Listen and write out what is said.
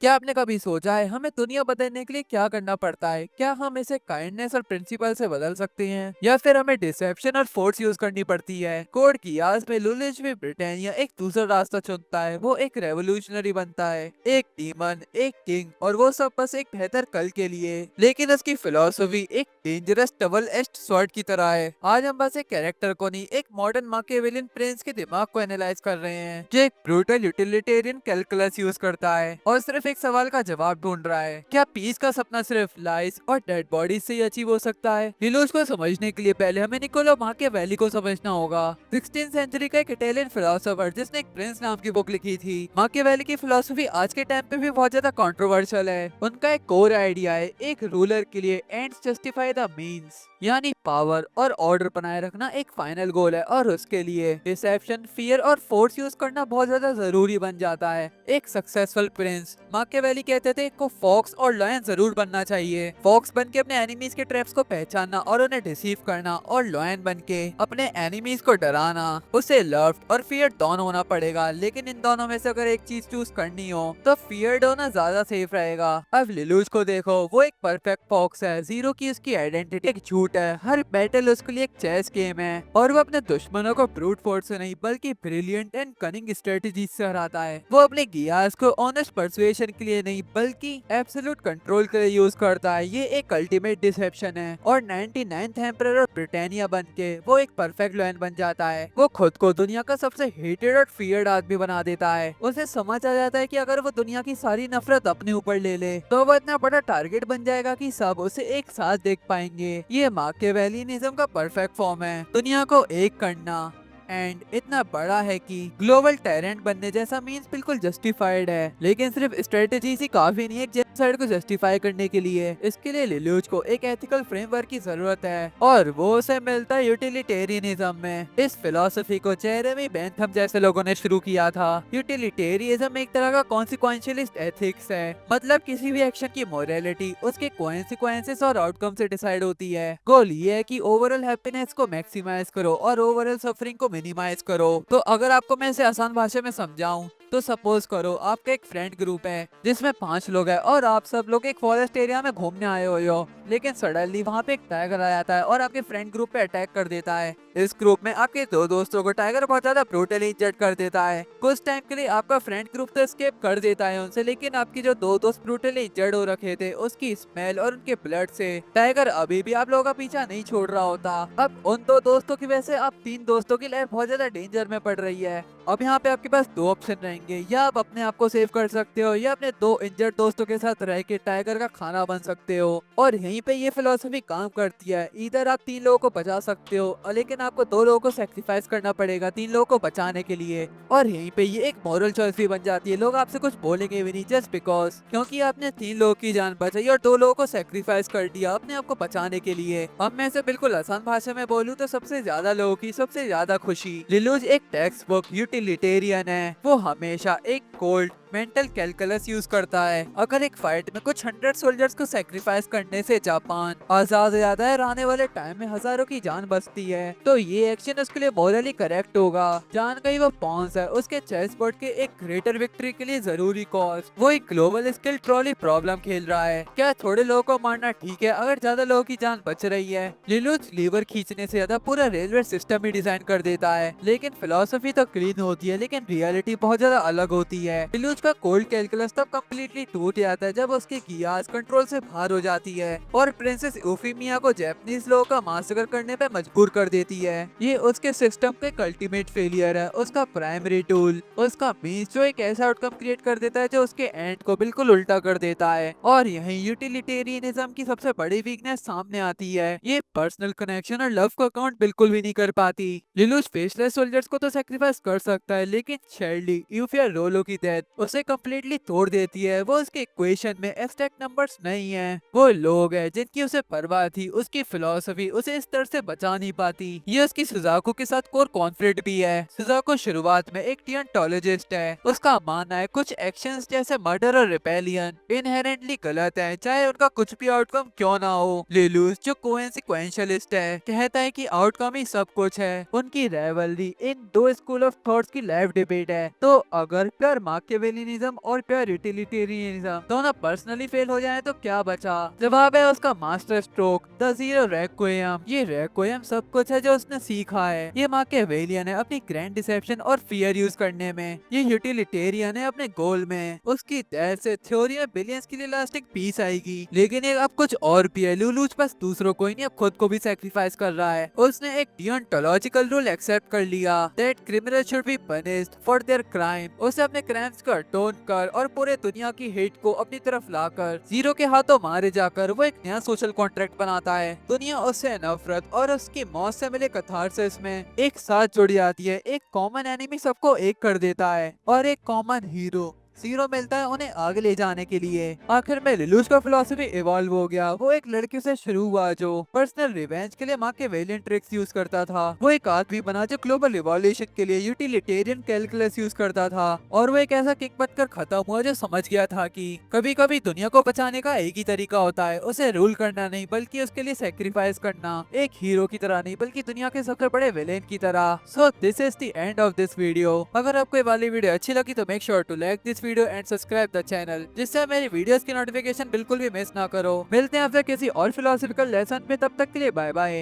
क्या आपने कभी सोचा है हमें दुनिया बदलने के लिए क्या करना पड़ता है? क्या हम इसे काइंडनेस और प्रिंसिपल से बदल सकते हैं या फिर हमें डिसेप्शन और फोर्स यूज करनी पड़ती है? कोड गियास में लुलिच भी ब्रिटानिया एक दूसरा रास्ता चुनता है। वो एक रेवोल्यूशनरी बनता है, एक डीमन, एक किंग, और वो सब बस एक बेहतर कल के लिए। लेकिन उसकी फिलॉसफी एक डेंजरस डबल एज्ड स्वॉर्ड की तरह है। आज हम बस एक कैरेक्टर को नहीं, एक मॉडर्न माकियावेलियन प्रिंस के दिमाग को एनालाइज कर रहे हैं, जो एक ब्रूटल यूटिलिटेरियन कैलकुलस यूज करता है और सिर्फ एक सवाल का जवाब ढूंढ रहा है, क्या पीस का सपना सिर्फ लाइस और डेड बॉडीज से ही अचीव हो सकता है? लिलोज को समझने के लिए पहले हमें निकोलो माकियावेली को समझना होगा। 16th सेंचुरी का एक इटालियन फिलोसोफर जिसने एक प्रिंस नाम की बुक लिखी थी। माकियावेली की फिलोसफी आज के टाइम पे भी बहुत ज्यादा कंट्रोवर्शियल है। उनका एक कोर आइडिया है, एक रूलर के लिए एंड्स जस्टिफाई द मीन्स, यानी पावर और ऑर्डर बनाए रखना एक फाइनल गोल है, और उसके लिए डिसेप्शन, फियर और फोर्स यूज करना बहुत ज्यादा जरूरी बन जाता है। एक सक्सेसफुल प्रिंस, माकियावेली कहते थे, को फॉक्स और लॉयन जरूर बनना चाहिए। फॉक्स बन के अपने एनिमीज के ट्रैप्स को पहचानना और उन्हें डिसीव करना, और लॉयन बन के अपने एनिमीज को डराना। उसे लव और फियर डाउन होना पड़ेगा, लेकिन इन दोनों में से अगर एक चीज चूज करनी हो तो फियर होना ज्यादा सेफ रहेगा। अब लिलूज को देखो, वो एक परफेक्ट फॉक्स है। जीरो की उसकी आइडेंटिटी एक झूठ है, हर बैटल उसके लिए एक चेस गेम है, और वो अपने दुश्मनों को ब्रूट फोर्स से नहीं बल्कि ब्रिलियंट एंड कनिंग स्ट्रेटेजी से हराता है। वो अपने गियास को ऑनेस्ट परसुएशन के लिए नहीं बल्कि एब्सोल्यूट कंट्रोल के लिए यूज करता है। ये एक अल्टीमेट डिसेप्शन है, और 99th एम्परर ऑफ ब्रिटानिया बन के वो एक परफेक्ट लॉयन बन जाता है। वो खुद को दुनिया का सबसे हेटेड और फियर्ड आदमी बना देता है। उसे समझ आ जाता है कि अगर वो दुनिया की सारी नफरत अपने ऊपर ले ले तो वो इतना बड़ा टारगेट बन जाएगा कि सब उसे एक साथ देख पाएंगे। ये माकियावेलिनिज्म का परफेक्ट फॉर्म है, दुनिया को एक करना एंड इतना बड़ा है कि ग्लोबल टेरेंट बनने जैसा मीन्स बिल्कुल जस्टिफाइड है। लेकिन सिर्फ स्ट्रेटेजी ही काफी नहीं है जेनोसाइड को जस्टिफाई करने के लिए। इसके लिए लिल्यूज को एक एथिकल फ्रेमवर्क की जरूरत है, और वो उसे मिलता है यूटिलिटेरियनिज्म में। इस फिलोसफी को जेरेमी बेंथम जैसे लोगों ने शुरू किया था। यूटिलिटेरियनिज्म एक तरह का कॉन्सिक्वेंशियलिस्ट एथिक्स है, मतलब किसी भी एक्शन की मोरालिटी उसके कॉन्सिक्वेंसेस और आउटकम से डिसाइड होती है। गोल ये है कि ओवरऑल हैप्पीनेस को मैक्सिमाइज करो और ओवरऑल सफरिंग को मिनिमाइज करो। तो अगर आपको मैं इसे आसान भाषा में समझाऊं तो सपोज करो आपका एक फ्रेंड ग्रुप है जिसमें 5 लोग हैं, और आप सब लोग एक फॉरेस्ट एरिया में घूमने आए हुए हो। लेकिन सडनली वहाँ पे एक टाइगर आ जाता है और आपके फ्रेंड ग्रुप पे अटैक कर देता है। इस ग्रुप में आपके 2 दोस्तों को टाइगर बहुत ज्यादा ब्रूटली इंजर्ड कर देता है। कुछ टाइम के लिए आपका फ्रेंड ग्रुप तो एस्केप कर देता है उनसे, लेकिन आपकी जो 2 दोस्त ब्रूटली इंजर्ड हो रखे थे उसकी स्मेल और उनके ब्लड से टाइगर अभी भी आप लोगों का पीछा नहीं छोड़ रहा होता। अब उन 2 दोस्तों की वजह से अब 3 दोस्तों की लाइफ बहुत ज्यादा डेंजर में पड़ रही है। अब यहाँ पे आपके पास 2 ऑप्शन रहेंगे, या आप अपने आप को सेव कर सकते हो या अपने 2 इंजर्ड दोस्तों के साथ रह के टाइगर का खाना बन सकते हो। और यहीं पे ये फिलोसफी काम करती है, इधर आप 3 लोगों को बचा सकते हो लेकिन आपको 2 लोगों को सेक्रीफाइस करना पड़ेगा 3 लोगों को बचाने के लिए। और यहीं पे ये एक मॉरल चॉइस भी बन जाती है, लोग आपसे कुछ बोलेंगे भी नहीं जस्ट बिकॉज क्योंकि आपने 3 लोगों की जान बचाई और 2 लोगों को सेक्रीफाइस कर दिया अपने आप को बचाने के लिए। अब मैं इसे बिल्कुल आसान भाषा में बोलूँ तो सबसे ज्यादा लोगों की सबसे ज्यादा खुशी। लिलूज एक टेक्स्ट बुक यूटिलिटेरियन है, वो हमेशा एक कोल्ड मेंटल कैलकुलस यूज करता है। अगर एक फाइट में कुछ 100 सोल्जर्स को सेक्रीफाइस करने से जापान आजाद हो जाता है और आने वाले टाइम में हजारों की जान बचती है, तो ये एक्शन उसके लिए मॉरली करेक्ट होगा। जान गई वो पॉन्स है उसके चेस बोर्ड के एक ग्रेटर विक्ट्री के लिए जरूरी कॉज। वो एक ग्लोबल स्किल ट्रॉली प्रॉब्लम खेल रहा है, क्या थोड़े लोगों को मारना ठीक है अगर ज्यादा लोगों की जान बच रही है? लिलूज लीवर खींचने से ज्यादा पूरा रेलवे सिस्टम ही डिजाइन कर देता है। लेकिन फिलोसफी तो क्लीन होती है लेकिन रियलिटी बहुत ज्यादा अलग होती है। लिलूज का कोल्ड कैलकुलस तब कम्प्लीटली टूट जाता है जब उसकी गियास कंट्रोल से बाहर हो जाती है और प्रिंसेस यूफीमिया को जैपनीज लोगों का मासकर करने पे मजबूर कर देती है। ये उसके सिस्टम का एक अल्टीमेट फेलियर है, उसका प्राइमरी टूल, उसका मीन्स जो एक ऐसा आउटकम क्रिएट कर देता है जो उसके एंड को बिल्कुल उल्टा कर देता है। और यही यूटिलिटेरियनिज्म की सबसे बड़ी वीकनेस सामने आती है, ये पर्सनल कनेक्शन और लव को काउंट बिल्कुल भी नहीं कर पाती। लिलूज फेसलेस सोल्जर्स को तो सेक्रीफाइस कर सकता है लेकिन शेरली यूफिया रोलो की डेथ उसे कम्प्लीटली तोड़ देती है। वो उसके इक्वेशन में एब्स्ट्रैक्ट नंबर्स नहीं है, वो लोग हैं जिनकी उसे परवाह थी। उसकी फिलोसफी उसे इस तरह से बचा नहीं पाती। ये उसकी सुजाको के साथ कोर कॉन्फ्लिक्ट भी है। सुजाको शुरुआत में एक डियंटोलॉजिस्ट है, उसका मानना है कुछ एक्शंस जैसे मर्डर और रिपेलियन इनहेरेंटली गलत है चाहे उनका कुछ भी आउटकम क्यों ना हो। लिलूस जो कोइंसिक्वेंशियलिस्ट है कहता है कि आउटकम ही सब कुछ है। उनकी rivalry in 2 school of thoughts की लाइव डिबेट है। तो अगर प्योर माकियावेली मैकियावेलियनिज्म और प्योर यूटिलिटेरियनिज्म दोनों पर्सनली फेल हो जाए तो क्या बचा? जवाब है उसका मास्टर स्ट्रोक, द जीरो रेक्विएम। ये रेक्विएम सब कुछ है जो उसने सीखा है। ये मैकियावेलियन है अपनी ग्रैंड डिसेप्शन और फियर यूज करने में, ये यूटिलिटेरियन है अपने गोल में। उसकी डेथ से थ्योरी में बिलियंस के लिए लास्टिंग पीस आएगी, लेकिन ये अब कुछ और भी है। लुलुच बस दूसरों को ही नहीं, अब खुद को भी सैक्रिफाइस कर रहा है। उसने एक डियोंटोलॉजिकल रूल एक्सेप्ट कर लिया that criminal should be punished for their crime. उसे अपने क्राइम्स को अटोन कर और पूरे दुनिया की हेट को अपनी तरफ लाकर जीरो के हाथों मारे जाकर वो एक नया सोशल कॉन्ट्रैक्ट बनाता है। दुनिया उससे नफरत और उसकी मौत से मिले कथारसिस में एक साथ जुड़ जाती है। एक कॉमन एनिमी सबको एक कर देता है और एक कॉमन हीरो जीरो मिलता है उन्हें आगे ले जाने के लिए। आखिर में लिलुस का फिलॉसफी इवॉल्व हो गया। वो एक लड़की से शुरू हुआ जो पर्सनल रिवेंज के लिए मैकियावेलियन ट्रिक्स यूज करता था। वो एक आदमी बना जो ग्लोबल इवोल्यूशन के लिए यूटिलिटेरियन कैलकुलस यूज करता था। और वो एक ऐसा किंग बनकर खत्म हुआ जो समझ गया था कि कभी कभी दुनिया को बचाने का एक ही तरीका होता है, उसे रूल करना नहीं बल्कि उसके लिए सेक्रीफाइस करना। एक हीरो की तरह नहीं बल्कि दुनिया के सबसे बड़े विलेन की तरह। So this is the end of this video. अगर आपको ये वाली वीडियो अच्छी लगी तो make sure to like this video and subscribe the channel, जिससे मेरी वीडियोस की नोटिफिकेशन बिल्कुल भी मिस ना करो। मिलते हैं आपसे किसी और फिलोसॉफिकल लेसन में, तब तक के लिए बाय बाय।